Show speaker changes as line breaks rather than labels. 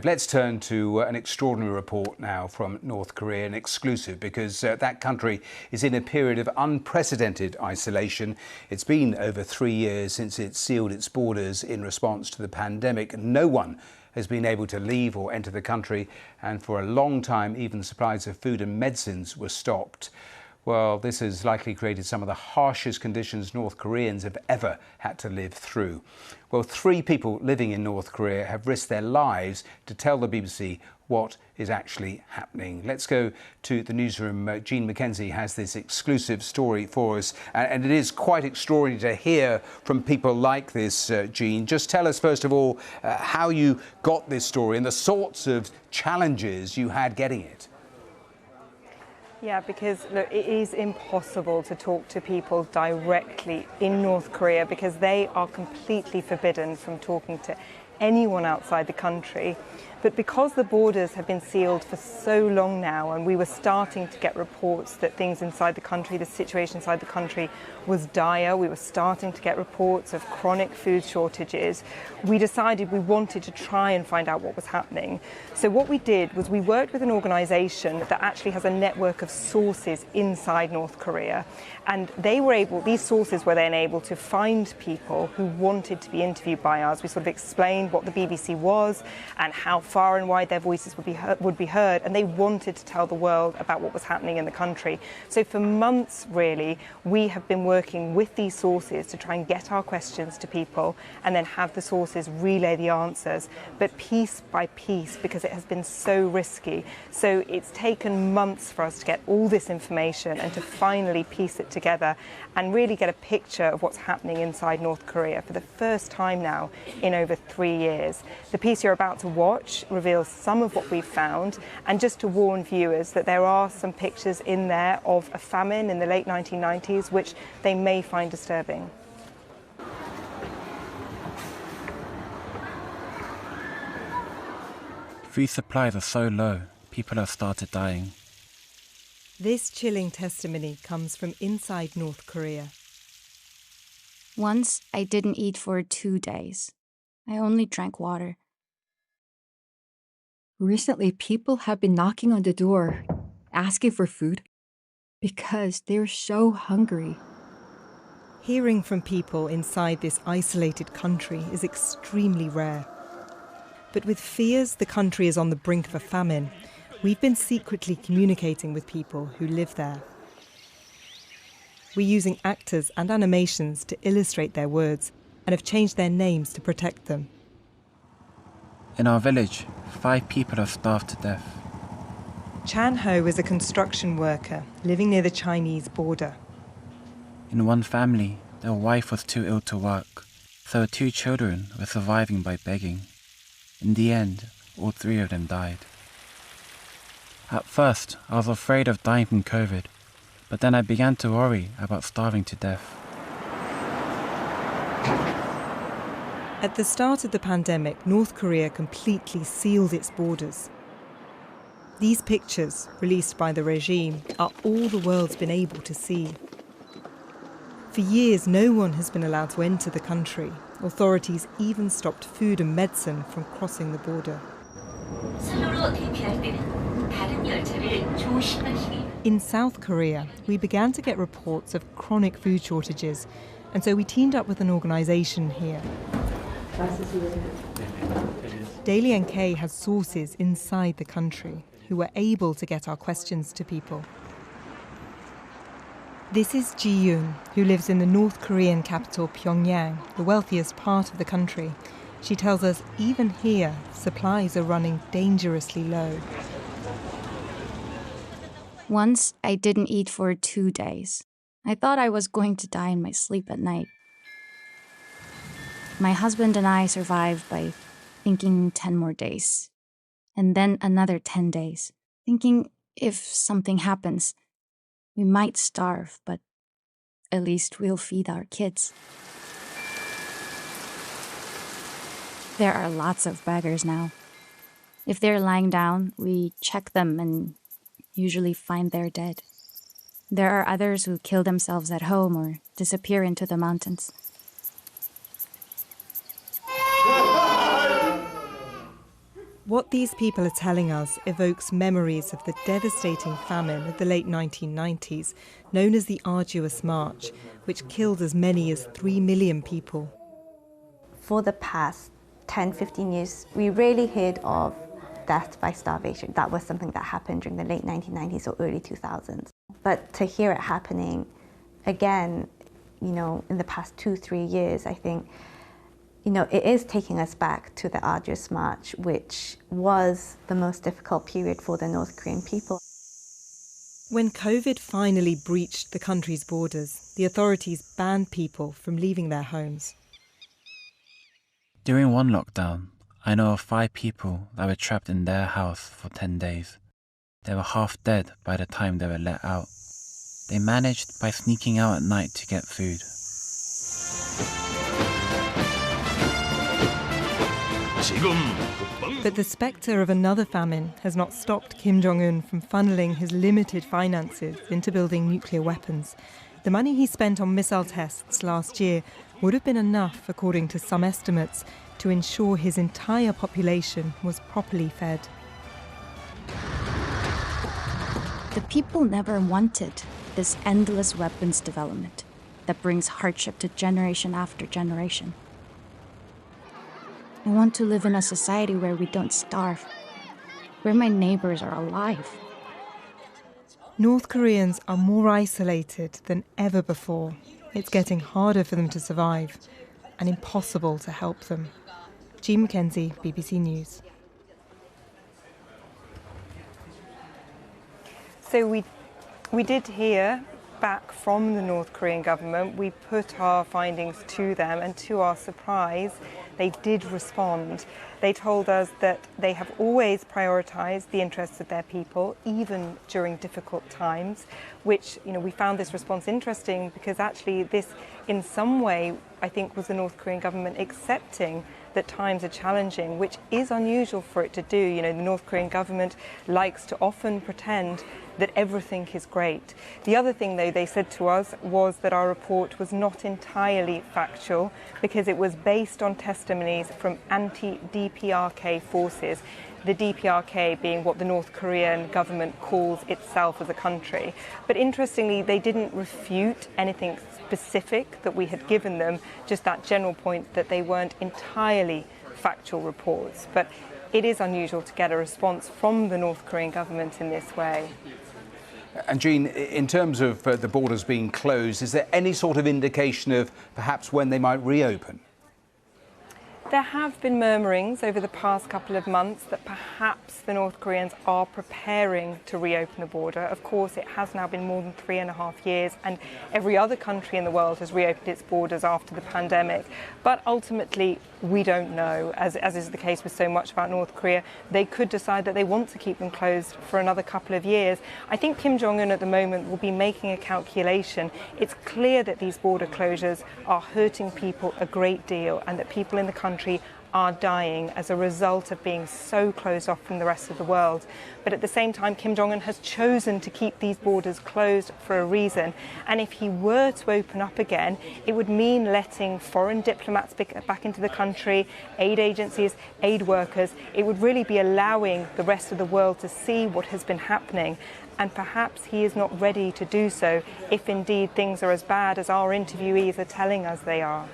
Let's turn to an extraordinary report now from North Korea, an exclusive, because that country is in a period of unprecedented isolation. It's been over 3 years since it sealed its borders in response to the pandemic. No one has been able to leave or enter the country, and for a long time, even supplies of food and medicines were stopped. Well, this has likely created some of the harshest conditions North Koreans have ever had to live through. Well, 3 people living in North Korea have risked their lives to tell the BBC what is actually happening. Let's go to the newsroom. Jean Mackenzie has this exclusive story for us, and it is quite extraordinary to hear from people like this, Jean. Just tell us, first of all, how you got this story and the sorts of challenges you had getting it.
Yeah, because look, it is impossible to talk to people directly in North Korea because they are completely forbidden from talking to anyone outside the country. But because the borders have been sealed for so long now, and we were starting to get reports that things inside the country, the situation inside the country was dire, we were starting to get reports of chronic food shortages, we decided we wanted to try and find out what was happening. So what we did was we worked with an organisation that actually has a network of sources inside North Korea, and these sources were then able to find people who wanted to be interviewed by us. We sort of explained what the BBC was and how far and wide their voices would be heard, and they wanted to tell the world about what was happening in the country. So for months, really, we have been working with these sources to try and get our questions to people and then have the sources relay the answers, but piece by piece, because it has been so risky. So it's taken months for us to get all this information and to finally piece it together and really get a picture of what's happening inside North Korea for the first time now in over 3 years. The piece you're about to watch reveals some of what we've found, and just to warn viewers that there are some pictures in there of a famine in the late 1990s which they may find disturbing.
Food supplies are so low, people have started dying.
This chilling testimony comes from inside North Korea.
Once I didn't eat for 2 days. I only drank water.
Recently, people have been knocking on the door, asking for food, because they're so hungry.
Hearing from people inside this isolated country is extremely rare. But with fears the country is on the brink of a famine, we've been secretly communicating with people who live there. We're using actors and animations to illustrate their words and have changed their names to protect them.
In our village, 5 people are starved to death.
Chan Ho is a construction worker living near the Chinese border.
In one family, their wife was too ill to work, so 2 children were surviving by begging. In the end, all 3 of them died. At first, I was afraid of dying from COVID, but then I began to worry about starving to death.
At the start of the pandemic, North Korea completely sealed its borders. These pictures, released by the regime, are all the world's been able to see. For years, no one has been allowed to enter the country. Authorities even stopped food and medicine from crossing the border. In South Korea, we began to get reports of chronic food shortages, and so we teamed up with an organisation here. Daily NK has sources inside the country who were able to get our questions to people. This is Ji-yoon, who lives in the North Korean capital Pyongyang, the wealthiest part of the country. She tells us even here, supplies are running dangerously low.
Once I didn't eat for 2 days. I thought I was going to die in my sleep at night. My husband and I survived by thinking 10 more days. And then another 10 days, thinking if something happens, we might starve, but at least we'll feed our kids. There are lots of beggars now. If they're lying down, we check them and usually find they're dead. There are others who kill themselves at home or disappear into the mountains.
What these people are telling us evokes memories of the devastating famine of the late 1990s, known as the Arduous March, which killed as many as 3 million people.
For the past 10, 15 years, we rarely heard of death by starvation. That was something that happened during the late 1990s or early 2000s. But to hear it happening again, in the past 2-3 years, I think, it is taking us back to the Arduous March, which was the most difficult period for the North Korean people.
When COVID finally breached the country's borders, the authorities banned people from leaving their homes.
During one lockdown, I know of 5 people that were trapped in their house for 10 days. They were half dead by the time they were let out. They managed by sneaking out at night to get food.
But the spectre of another famine has not stopped Kim Jong-un from funneling his limited finances into building nuclear weapons. The money he spent on missile tests last year would have been enough, according to some estimates, to ensure his entire population was properly fed.
The people never wanted this endless weapons development that brings hardship to generation after generation. I want to live in a society where we don't starve, where my neighbors are alive.
North Koreans are more isolated than ever before. It's getting harder for them to survive and impossible to help them. Jean McKenzie, BBC News. So we did hear back from the North Korean government. We put our findings to them, and to our surprise, they did respond. They told us that they have always prioritised the interests of their people, even during difficult times, which, we found this response interesting because actually this, in some way, I think was the North Korean government accepting that times are challenging, which is unusual for it to do. The North Korean government likes to often pretend that everything is great. The other thing, though, they said to us was that our report was not entirely factual because it was based on testimonies from anti-DPRK forces, the DPRK being what the North Korean government calls itself as a country. But interestingly, they didn't refute anything specific that we had given them, just that general point that they weren't entirely factual reports. But it is unusual to get a response from the North Korean government in this way.
And Jean, in terms of the borders being closed, is there any sort of indication of perhaps when they might reopen?
There have been murmurings over the past couple of months that perhaps the North Koreans are preparing to reopen the border. Of course, it has now been more than 3.5 years, and every other country in the world has reopened its borders after the pandemic. But ultimately, we don't know, as is the case with so much about North Korea. They could decide that they want to keep them closed for another couple of years. I think Kim Jong-un at the moment will be making a calculation. It's clear that these border closures are hurting people a great deal, and that people in the country are dying as a result of being so closed off from the rest of the world. But at the same time, Kim Jong-un has chosen to keep these borders closed for a reason. And if he were to open up again, it would mean letting foreign diplomats back into the country, aid agencies, aid workers. It would really be allowing the rest of the world to see what has been happening. And perhaps he is not ready to do so if indeed things are as bad as our interviewees are telling us they are.